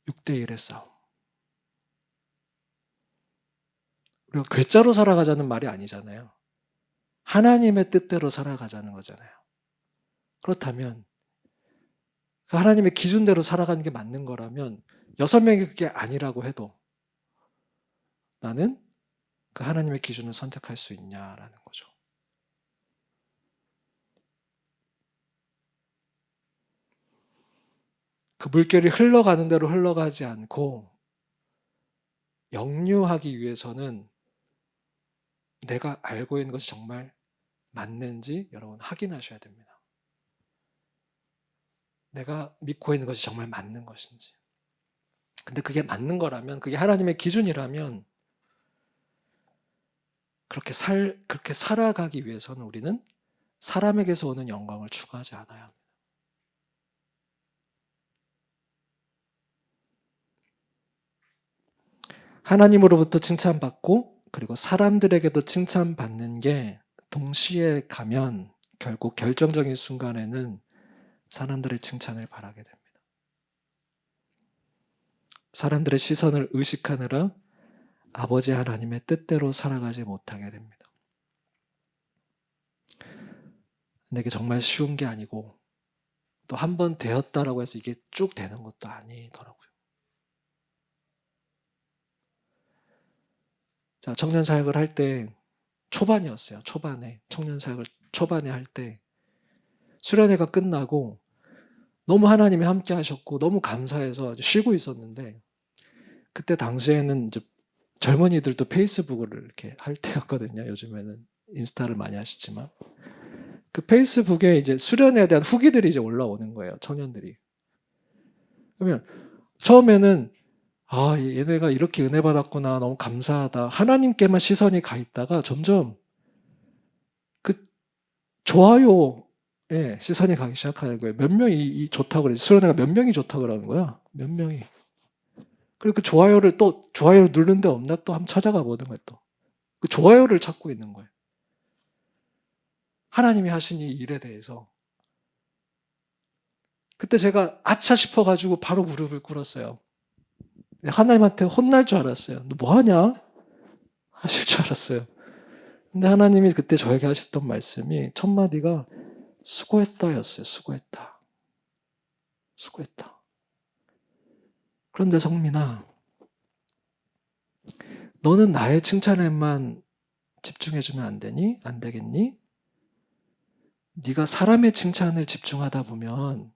6대1의 싸움. 우리가 괴짜로 살아가자는 말이 아니잖아요. 하나님의 뜻대로 살아가자는 거잖아요. 그렇다면 그 하나님의 기준대로 살아가는 게 맞는 거라면 6명이 그게 아니라고 해도 나는 그 하나님의 기준을 선택할 수 있냐라는 거죠. 그 물결이 흘러가는 대로 흘러가지 않고 역류하기 위해서는 내가 알고 있는 것이 정말 맞는지 여러분 확인하셔야 됩니다. 내가 믿고 있는 것이 정말 맞는 것인지. 근데 그게 맞는 거라면, 그게 하나님의 기준이라면 그렇게 살아가기 위해서는 우리는 사람에게서 오는 영광을 추구하지 않아야 합니다. 하나님으로부터 칭찬받고 그리고 사람들에게도 칭찬받는 게 동시에 가면 결국 결정적인 순간에는 사람들의 칭찬을 바라게 됩니다. 사람들의 시선을 의식하느라 아버지 하나님의 뜻대로 살아가지 못하게 됩니다. 근데 이게 정말 쉬운 게 아니고 또 한 번 되었다라고 해서 이게 쭉 되는 것도 아니더라고요. 자, 청년 사역을 할 때 초반이었어요. 청년 사역을 초반에 할 때 수련회가 끝나고 너무 하나님이 함께 하셨고 너무 감사해서 쉬고 있었는데 그때 당시에는 이제 젊은이들도 페이스북을 이렇게 할 때였거든요. 요즘에는 인스타를 많이 하시지만 그 페이스북에 이제 수련회에 대한 후기들이 이제 올라오는 거예요. 청년들이. 그러면 처음에는 얘네가 이렇게 은혜 받았구나. 너무 감사하다. 하나님께만 시선이 가 있다가 점점 그 좋아요에 시선이 가기 시작하는 거예요. 몇 명이 좋다고 그래. 수련회가 몇 명이 좋다고 그러는 거야. 몇 명이. 그리고 그 좋아요를 누른 데 없나 또 한번 찾아가 보는 거예요. 또. 그 좋아요를 찾고 있는 거예요. 하나님이 하신 이 일에 대해서. 그때 제가 아차 싶어가지고 바로 무릎을 꿇었어요. 하나님한테 혼날 줄 알았어요. 너 뭐하냐? 하실 줄 알았어요. 근데 하나님이 그때 저에게 하셨던 말씀이 첫 마디가 수고했다였어요. 수고했다. 그런데 성민아, 너는 나의 칭찬에만 집중해주면 안 되니? 안 되겠니? 네가 사람의 칭찬을 집중하다 보면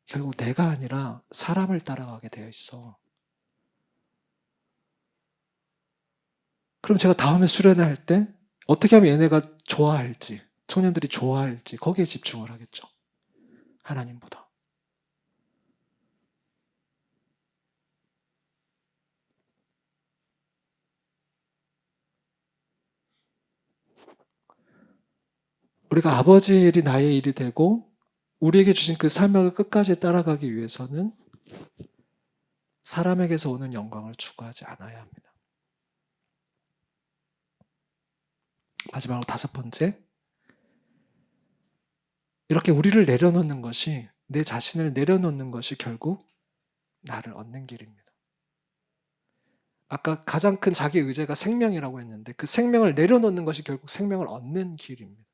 결국 내가 아니라 사람을 따라가게 되어 있어. 그럼 제가 다음에 수련회 할 때 어떻게 하면 얘네가 좋아할지, 청년들이 좋아할지 거기에 집중을 하겠죠. 하나님보다. 우리가 아버지 일이 나의 일이 되고 우리에게 주신 그 사명을 끝까지 따라가기 위해서는 사람에게서 오는 영광을 추구하지 않아야 합니다. 마지막으로 5번째, 이렇게 우리를 내려놓는 것이, 내 자신을 내려놓는 것이 결국 나를 얻는 길입니다. 아까 가장 큰 자기 의제가 생명이라고 했는데 그 생명을 내려놓는 것이 결국 생명을 얻는 길입니다.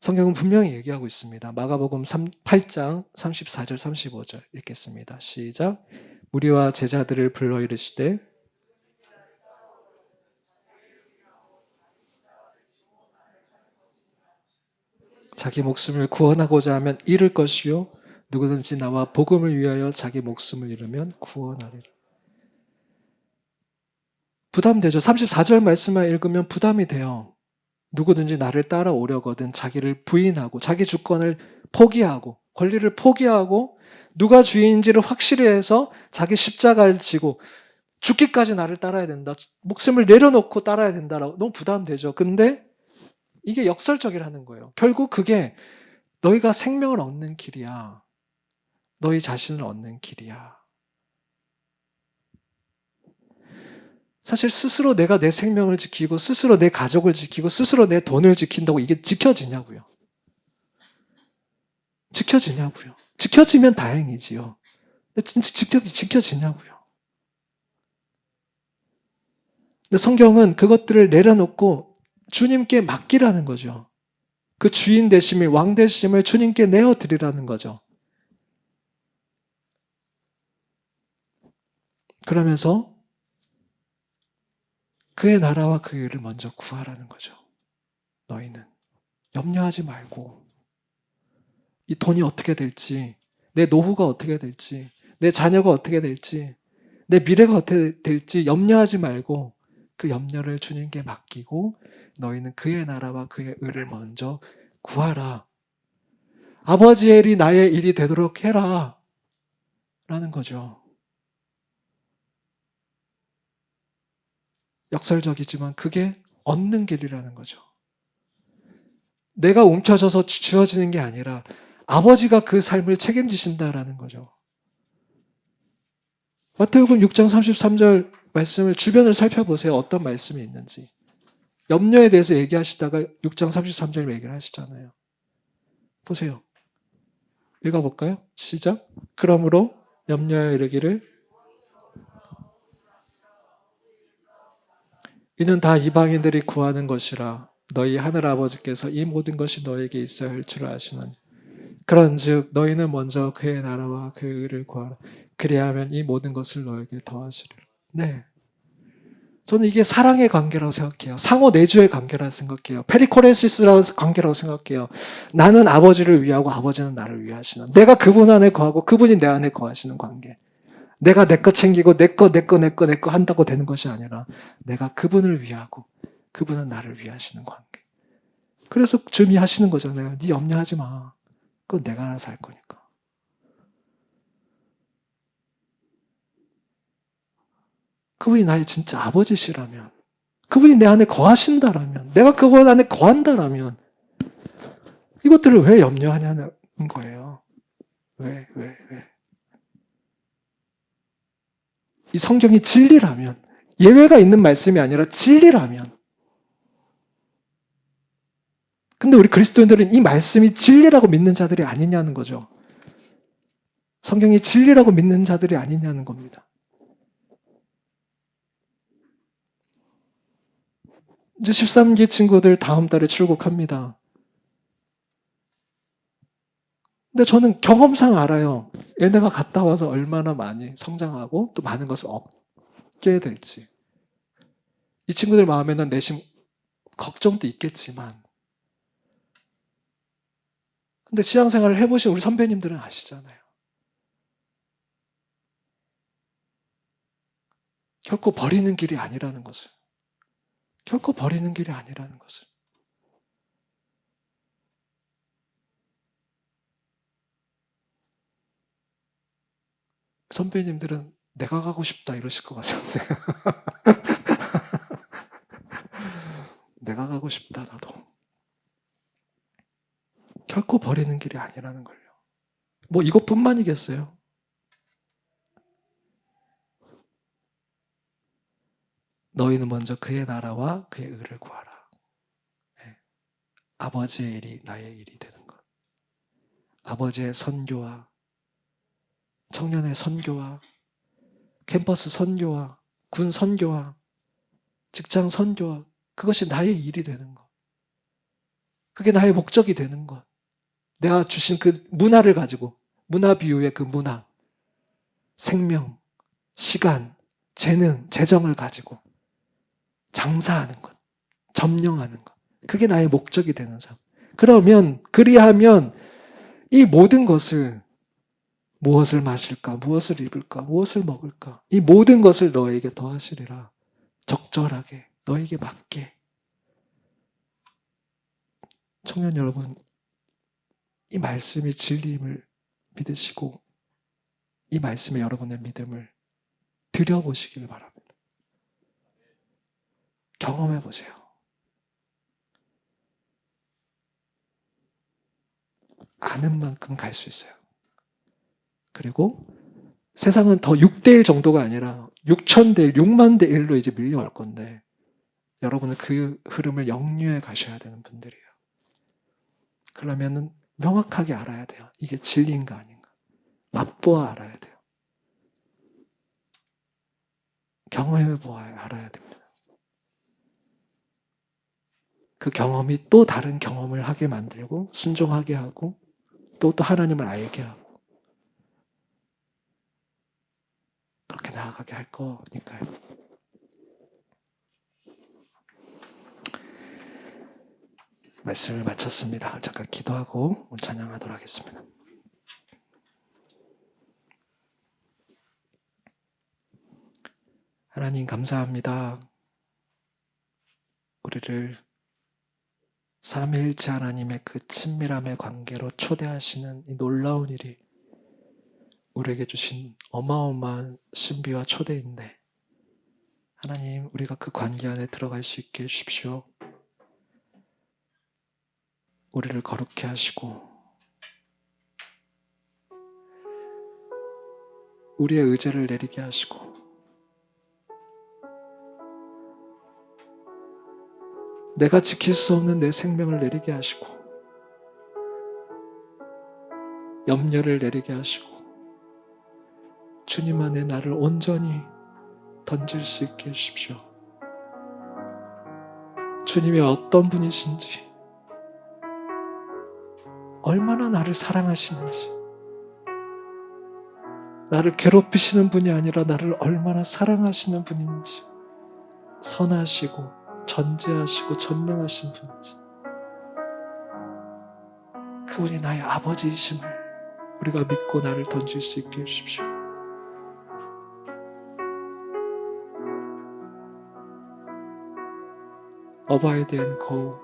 성경은 분명히 얘기하고 있습니다. 마가복음 8장 34절 35절 읽겠습니다. 시작. 무리와 제자들을 불러 이르시되 자기 목숨을 구원하고자 하면 잃을 것이요 누구든지 나와 복음을 위하여 자기 목숨을 잃으면 구원하리라. 부담되죠. 34절 말씀만 읽으면 부담이 돼요. 누구든지 나를 따라오려거든 자기를 부인하고 자기 주권을 포기하고 권리를 포기하고 누가 주인인지를 확실히 해서 자기 십자가를 지고 죽기까지 나를 따라야 된다. 목숨을 내려놓고 따라야 된다라고 너무 부담되죠. 근데 이게 역설적이라는 거예요. 결국 그게 너희가 생명을 얻는 길이야. 너희 자신을 얻는 길이야. 사실 스스로 내가 내 생명을 지키고 스스로 내 가족을 지키고 스스로 내 돈을 지킨다고 이게 지켜지냐고요. 지켜지면 다행이지요. 진짜 지켜지냐고요. 근데 성경은 그것들을 내려놓고 주님께 맡기라는 거죠. 그 주인 되심을, 왕 되심을 주님께 내어드리라는 거죠. 그러면서 그의 나라와 그 일을 먼저 구하라는 거죠. 너희는 염려하지 말고 이 돈이 어떻게 될지, 내 노후가 어떻게 될지, 내 자녀가 어떻게 될지, 내 미래가 어떻게 될지 염려하지 말고 그 염려를 주님께 맡기고 너희는 그의 나라와 그의 의를 먼저 구하라. 아버지의 일이 나의 일이 되도록 해라. 라는 거죠. 역설적이지만 그게 얻는 길이라는 거죠. 내가 움켜져서 주어지는 게 아니라 아버지가 그 삶을 책임지신다라는 거죠. 마태복음 6장 33절 말씀을 주변을 살펴보세요. 어떤 말씀이 있는지. 염려에 대해서 얘기하시다가 6장 33절 얘기를 하시잖아요. 보세요. 읽어볼까요? 시작. 그러므로 염려하여 이르기를 이는 다 이방인들이 구하는 것이라 너희 하늘아버지께서 이 모든 것이 너에게 있어야 할 줄 아시는 그런즉 너희는 먼저 그의 나라와 그의 의를 구하라. 그리하면 이 모든 것을 너에게 더하시리라. 네, 저는 이게 사랑의 관계라고 생각해요. 상호 내주의 관계라고 생각해요. 페리코레시스라는 관계라고 생각해요. 나는 아버지를 위하고 아버지는 나를 위하시는, 내가 그분 안에 거하고 그분이 내 안에 거하시는 관계. 내가 내 거 챙기고 내 거 한다고 되는 것이 아니라 내가 그분을 위하고 그분은 나를 위하시는 관계. 그래서 주님이 하시는 거잖아요. 네 염려하지 마. 그건 내가 알아서 할 거니까. 그분이 나의 진짜 아버지시라면, 그분이 내 안에 거하신다라면, 내가 그분 안에 거한다라면 이것들을 왜 염려하냐는 거예요. 왜? 이 성경이 진리라면, 예외가 있는 말씀이 아니라 진리라면. 근데 우리 그리스도인들은 이 말씀이 진리라고 믿는 자들이 아니냐는 거죠. 성경이 진리라고 믿는 자들이 아니냐는 겁니다. 이제 13기 친구들 다음 달에 출국합니다. 근데 저는 경험상 알아요. 얘네가 갔다 와서 얼마나 많이 성장하고 또 많은 것을 얻게 될지. 이 친구들 마음에는 내심 걱정도 있겠지만, 근데 신앙생활을 해보신 우리 선배님들은 아시잖아요. 결코 버리는 길이 아니라는 것을. 결코 버리는 길이 아니라는 것을. 선배님들은 내가 가고 싶다 이러실 것 같은데. 내가 가고 싶다 나도. 결코 버리는 길이 아니라는 걸요. 뭐 이것뿐만이겠어요. 너희는 먼저 그의 나라와 그의 의를 구하라. 네. 아버지의 일이 나의 일이 되는 것. 아버지의 선교와 청년의 선교와 캠퍼스 선교와 군 선교와 직장 선교와 그것이 나의 일이 되는 것. 그게 나의 목적이 되는 것. 내가 주신 그 문화를 가지고, 문화 비유의 그 문화, 생명, 시간, 재능, 재정을 가지고 장사하는 것, 점령하는 것. 그게 나의 목적이 되는 삶. 그리하면 이 모든 것을, 무엇을 마실까, 무엇을 입을까, 무엇을 먹을까, 이 모든 것을 너에게 더하시리라. 적절하게, 너에게 맞게. 청년 여러분, 이 말씀이 진리임을 믿으시고 이 말씀에 여러분의 믿음을 들여보시길 바랍니다. 경험해 보세요. 아는 만큼 갈 수 있어요. 그리고 세상은 더 6대1 정도가 아니라 6,000대 1, 6만 대 1로 이제 밀려올 건데 여러분은 그 흐름을 역류해 가셔야 되는 분들이에요. 그러면은 명확하게 알아야 돼요. 이게 진리인가 아닌가. 맛보아 알아야 돼요. 경험해 보아야 알아야 됩니다. 그 경험이 또 다른 경험을 하게 만들고 순종하게 하고 또 하나님을 알게 하고 그렇게 나아가게 할 거니까요. 말씀을 마쳤습니다. 잠깐 기도하고 오늘 찬양하도록 하겠습니다. 하나님 감사합니다. 우리를 삼위일체 하나님의 그 친밀함의 관계로 초대하시는 이 놀라운 일이 우리에게 주신 어마어마한 신비와 초대인데 하나님, 우리가 그 관계 안에 들어갈 수 있게 해주십시오. 우리를 거룩해 하시고 우리의 의제를 내리게 하시고 내가 지킬 수 없는 내 생명을 내리게 하시고 염려를 내리게 하시고 주님 안에 나를 온전히 던질 수 있게 해주십시오. 주님이 어떤 분이신지, 얼마나 나를 사랑하시는지, 나를 괴롭히시는 분이 아니라 나를 얼마나 사랑하시는 분인지, 선하시고 전지하시고 전능하신 분인지, 그분이 나의 아버지이심을 우리가 믿고 나를 던질 수 있게 해주십시오. 어바이드 앤 고,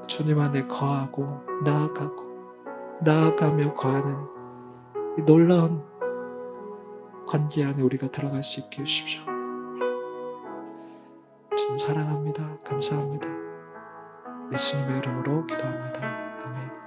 주님 안에 거하고 나아가며 거하는 이 놀라운 관계 안에 우리가 들어갈 수 있게 해주십시오. 주님 사랑합니다. 감사합니다. 예수님의 이름으로 기도합니다. 아멘.